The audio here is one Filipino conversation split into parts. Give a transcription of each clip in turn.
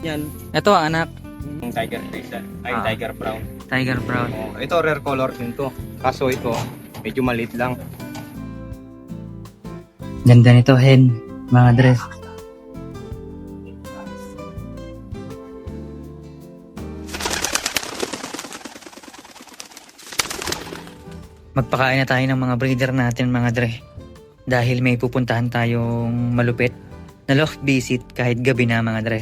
Yan. Ito anak. Yung tiger face. Ay, Ah. tiger brown. Tiger brown. Oh, ito rare color din to. Kaso ito, medyo maliit lang. Ganda nito, hen. Mga dress. Magpakain na tayo ng mga breeder natin mga dre. Dahil may pupuntahan tayong malupit na loft visit kahit gabi na mga dre.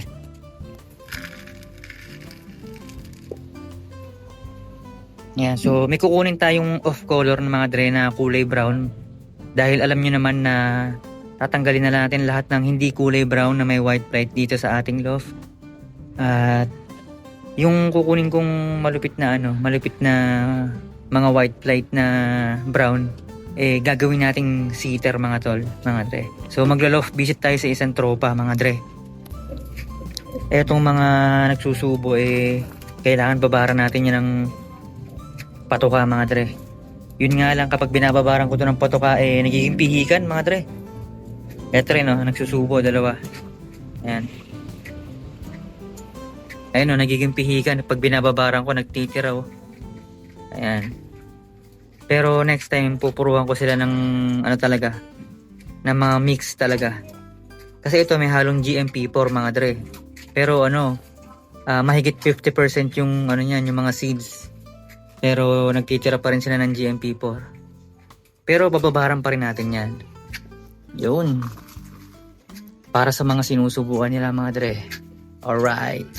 Yan, so may kukunin tayong off color ng mga dre na kulay brown. Dahil alam nyo naman na tatanggalin na natin lahat ng hindi kulay brown na may white plate dito sa ating loft. At yung kukunin kong malupit na mga white plate na brown, eh gagawin nating sitter mga tol, mga dre. So maglo-loft visit tayo sa isang tropa mga dre. Etong mga nagsusubo eh kailangan babaran natin yan ng patoka mga dre. Yun nga lang kapag binababaran ko to ng patoka eh nagiging pihikan mga dre. Eto rin nagsusubo dalawa. Ayan. Ayun nagiging pihikan pag binababaran ko nagtitira Ayan. Pero next time pupuruan ko sila ng talaga, ng mga mix talaga. Kasi ito may halong GMP4 mga dre. Pero mahigit 50% yung yung mga seeds. Pero nagtitira pa rin sila ng GMP4. Pero bababaran pa rin natin 'yan. Yun. Para sa mga sinusubukan nila mga dre. Alright.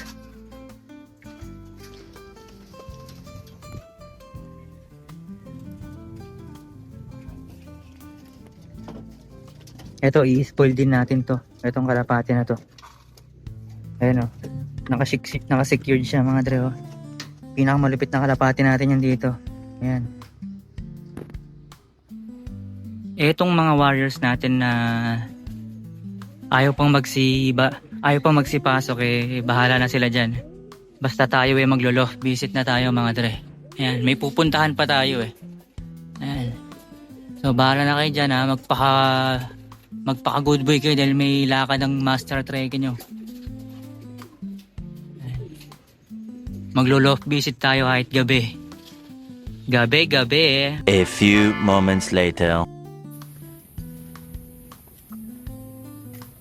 Ito, i-spoil din natin to. Itong kalapati na to. Ayan nakasecured siya mga dre Pinakamalupit na kalapati natin yan dito. Ayan. Etong mga warriors natin na ayaw pang magsipasok bahala na sila dyan. Basta tayo maglo-loft visit na tayo mga dre. Ayan, may pupuntahan pa tayo Ayan. So bahala na kayo dyan magpaka good boy kayo dahil may lakad ang master trek nyo. Maglo-loft visit tayo kahit gabi. Gabi. A few moments later.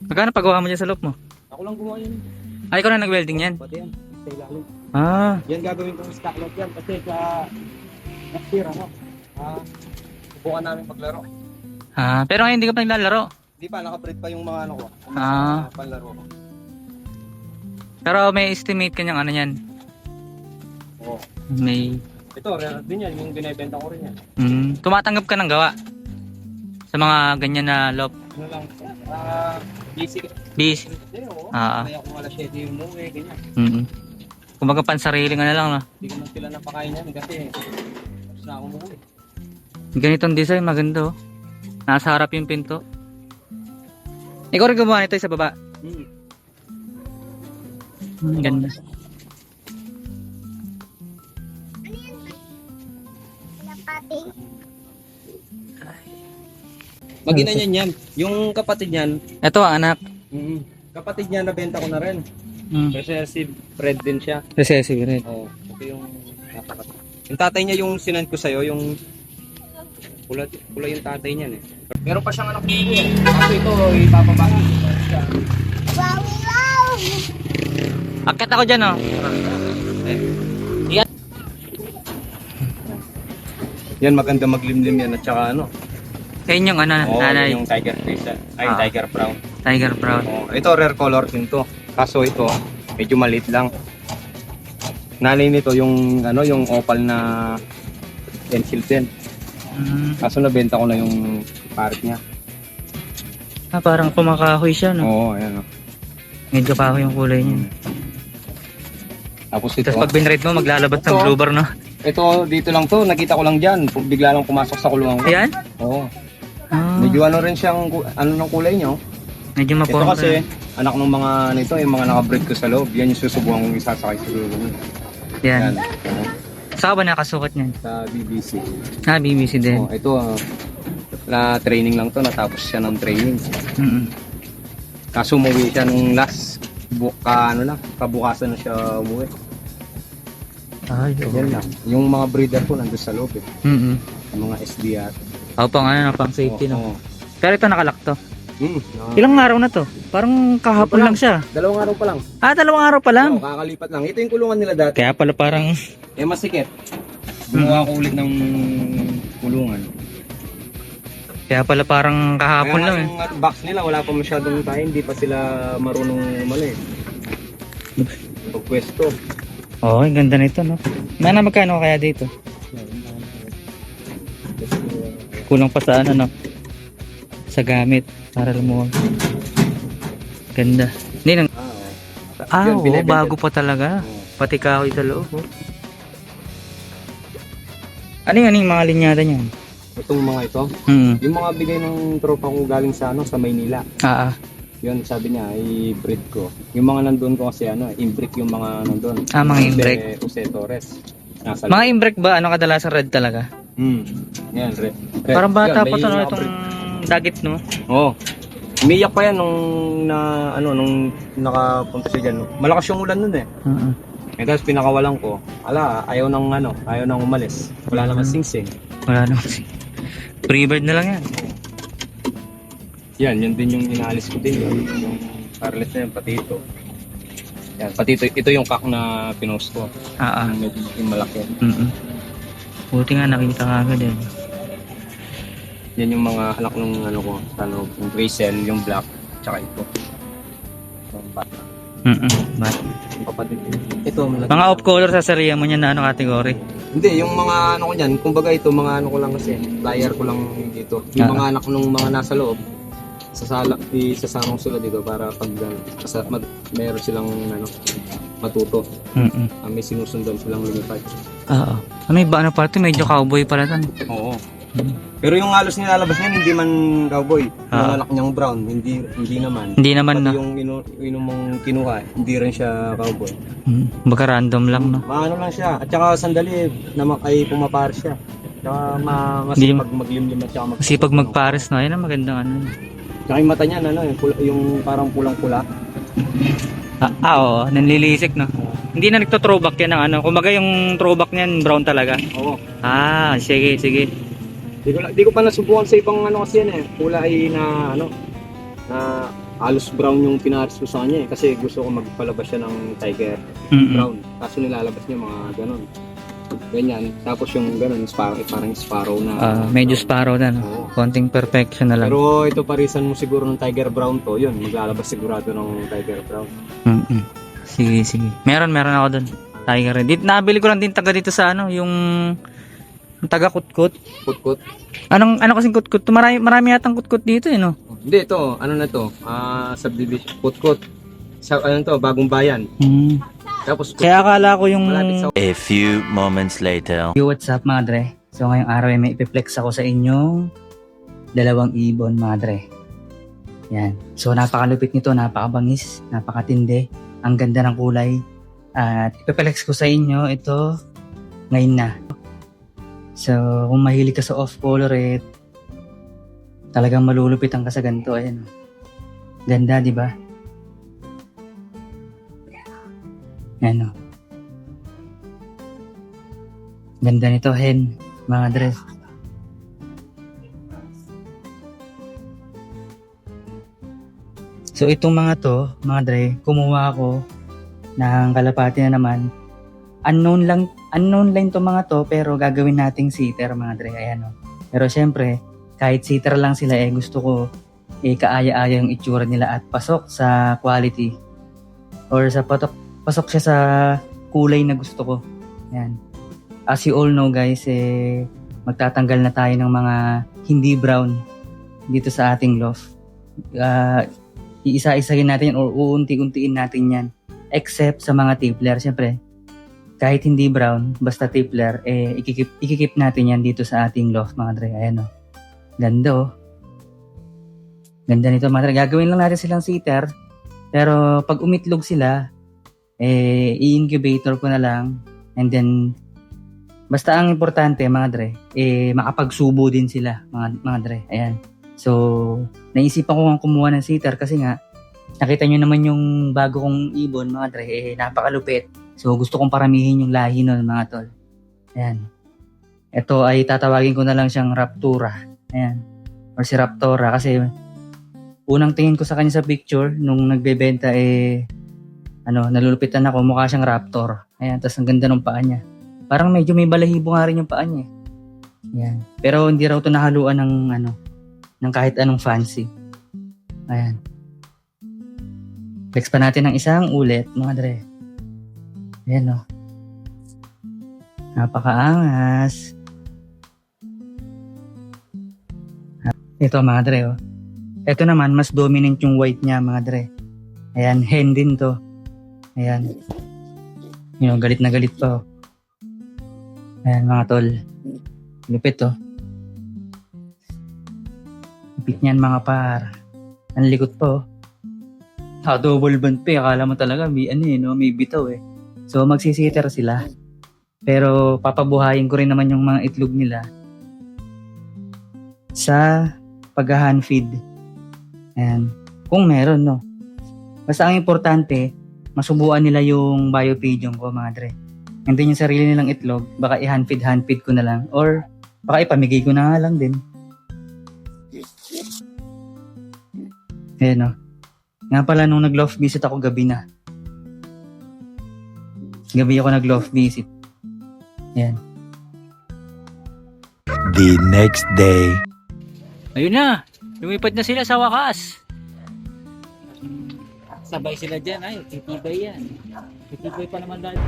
Magkano pagawa mo dyan sa loft mo? Ako lang gumawa yun. Ay, ikaw na nag-welding yan? Pati yan. Sa ilalim. Yan gagawin kong stock lot yan. Kasi sa next year, subukan namin maglaro. Pero ngayon hindi ka pa naglalaro? Hindi pa, naka-breed pa yung mga ko. Panlaro ko. Pero may estimate kanyang yan? Oo. May... Ito, rare din yan. Yung binibenta ko rin yan. Tumatanggap ka ng gawa? Sa mga ganyan na loft? Ano lang? Basic. Kaya kung alas 7 yung umuwi, ganyan. Kumbaga pansariling na lang Hindi ko man sila napakain yan kasi tapos na ako umuwi. Ganitong design, maganda Nasa harap yung pinto. Ikaw rin gumawa nito sa baba? Ganda. Mag-ina niyan yan. Yung kapatid niyan. Ito anak. Kapatid niya nabenta ko na rin. Recessive bred din siya. Recessive rin. Oo. Ito yung napakatid. Yung tatay niya yung sinend ko sa'yo, yung pula yung tatay niyan Meron pa siyang hihingi. Kaso ito, ipapabasa siya. Akit ako dyan Yan, maganda maglimlim yan at saka Kaya yung nanay. yung tiger face. Ay, tiger brown. Tiger brown. Ito rare color din to. Kaso ito, medyo maliit lang. Nanay nito yung yung opal na pencil din. Kaso nabenta ko na yung parrot niya. Parang kumakahoy siya Oo, ayan Medyo kahoy yung kulay niya. Tapos ito. Tapos pag binride mo maglalabat ng blue bar Ito dito lang to, nakita ko lang diyan. Bigla lang pumasok sa kulungan ko. Ayan? Oo. Medyo rin siyang ng kulay niya. Medyo Ito maporma. kasi anak ng mga yung mga naka-breed ko sa loob. Yan yung susubukan kong isasakay sa loob. Yan. Saan ba nakasukat niyan? Sa BBC. BBC din. Ito na training lang to, natapos siya ng training. Kaso umuwi siya nung last kabukasan na siya umuwi. Ay, Yan lang. Yung mga breeder ko nandun sa loob eh. Mm. Yung mga SDR. Pang pang safety, no? Oo. Pero ito nakalak to. No. Ilang araw na to? Parang kahapon lang siya. 2 araw pa lang. 2 araw pa lang. Oo, kakalipat lang. Ito yung kulungan nila dati. Kaya pala parang... Eh, masikip. Gumawa ko ulit ng kulungan. Kaya pala parang kahapon lang eh. Yung box nila, wala pa masyadong tayo. Hindi pa sila marunong pagpwesto. Oo, ang ganda nito, no? Mana, magkano kaya dito? Kulang pa sa ano, no? Sa gamit. Para lumuwag. Ganda. Hindi nang... Yun, binibenta. bago pa talaga. Pati kahoy sa loob, oh. Ano yung mga linyada niyan? Itong mga ito, yung mga bigay ng tropa ko galing sa sa Maynila. Yun, sabi niya, i-breed ko. Yung mga nandun ko kasi imbrick yung mga nandun. Mga imbrick. Jose Torres. Mga imbrick ba? Kadalasan red talaga? Yan, red. Parang bata Yun, pa may to, no? mga Itong breed. dagit, no? Oo. Umiyak pa yan nung nakapunta siya dyan. Malakas yung ulan nun eh. Eh, tapos pinakawalan ko, ayaw nang umalis. Wala naman sing-sing. Wala naman. Pre-bird na lang yan. Yan, yun din yung inaalis ko din yun. Yung Carlet na yun, pati ito. Yan, pati ito yung kak na pinost ko. Yung medyo malaki. Buti nga nakita ka agad eh. Yan yung mga anak ng yung Gracel, yung black, tsaka ito. Yung bata. Yung kapatid. Ito, Mga off-color sa sariya mo niyan na category? Hindi, yung mga ko niyan, kumbaga ito, mga ko lang kasi, flyer ko lang dito. Yung mga anak ng mga nasa loob, isasama ko sila dito para pag meron silang matuto. May sinusundan silang lumipad. Ano iba pa ito? Medyo cowboy pala tan. Oo. Pero yung halos nilalabas niyan, hindi man cowboy. Yung anak niyang brown, hindi naman. Hindi naman, pati no? yung mong kinuha, hindi rin siya cowboy. Baka random lang, no? Maano lang siya. At saka sandali, ay pumapar siya. Tsaka masipag maglimlim at saka Masipag magpares, no? Yan ang magandang ano. Tsaka yung mata niya, yung parang pulang-pula. Oo. Nanlilisik, no? Hindi na nagto-throwback yan ng ano. Kumbaga yung throwback niyan, brown talaga. Oo. Sige. Di ko pa nasubukan sa ibang kasi yan eh. Kulay na na halos brown yung pinaris ko sa kanya eh. Kasi gusto ko magpalabas siya ng tiger brown. Kaso nilalabas niya mga ganon. Ganyan. Tapos yung ganon, parang sparrow na. Medyo sparrow na, no? Konting perfection na lang. Pero ito parisan mo siguro ng tiger brown to. Yun, maglalabas sigurado ng tiger brown. Sige. Meron ako doon. Tiger red. Nabili ko lang din taga dito sa yung taga kutkut. Kutkut? Ano kasing kutkut? Marami yatang kutkut dito eh, no? Hindi, ito. Ano na to? Subdivision. Kutkut. Bagong bayan. Tapos kutkut. Kaya akala ko yung... A few moments later. Yo, what's up, mga dre? So ngayong araw ay may ipiplex ako sa inyong 2 ibon, mga dre. Yan. So napakalupit nito, napakabangis, napakatindi. Ang ganda ng kulay. At ipiplex ko sa inyo ito ngayon na. So, kung mahilig ka sa off-color talagang malulupitan ka sa ganito. Ayan. Ganda, di ba? Ayan, ganda nito, hen, mga dress. So, itong mga to, mga dre, kumuha ako ng kalapati na naman. Unknown lang to mga to, pero gagawin nating sitter, mga dre. Ayan, Pero syempre, kahit sitter lang sila, gusto ko kaaya-aya yung itsura nila at pasok sa quality or sa pasok siya sa kulay na gusto ko. Ayan. As you all know, guys, magtatanggal na tayo ng mga hindi brown dito sa ating loft. Iisa-isahin natin or uunti-untiin natin yan. Except sa mga tippler, syempre. Kahit hindi brown, basta tippler, ikikip natin yan dito sa ating loft, mga dre. Ayan, Ganda, Ganda nito, mga dre. Gagawin lang natin silang sitter. Pero pag umitlog sila, i-incubator ko na lang. And then, basta ang importante, mga dre, makapagsubo din sila, mga dre. Ayan. So, naisipan ko nga kumuha ng sitter kasi nga, Nakita nyo naman yung bago kong ibon mga dre, napakalupit. So gusto kong paramihin yung lahi nun mga tol. Ayan. Ito ay tatawagin ko na lang siyang Raptura. Ayan. Or si Raptora kasi unang tingin ko sa kanya sa picture nung nagbebenta nalulupitan ako, mukha siyang raptor. Ayan, tapos ang ganda ng paa niya. Parang medyo may balahibo nga rin yung paa niya. Ayan. Pero hindi raw ito nahaluan ng kahit anong fancy. Ayan. Flex pa natin ng isang ulit, mga dre. Ayan o. Napakaangas. Ito mga dre o. Ito naman, mas dominant yung white niya mga dre. Ayan, hen din to. Ayan. Yun, galit na galit pa. Ayan mga tol. Lupit to. Lupit niyan mga par. Ang likot pa. Double band pa. Akala mo talaga may bitaw eh. So magsisiter sila. Pero papabuhayin ko rin naman yung mga itlog nila sa pag-hand feed. Ayan. Kung meron, no. Basta ang importante, masubuan nila yung biopedium ko, mga dre. And then yung sarili nilang itlog, baka i-hand feed ko na lang. Or baka ipamigay ko na nga lang din. Ayan, no. Nga pala, nung nag-loft visit ako gabi na. Gabi ako nag-loft visit. Ayan. The next day. Ayun na, lumipad na sila sa wakas. Sabay sila dyan, ay, titibay yan. Titibay pa naman dahil.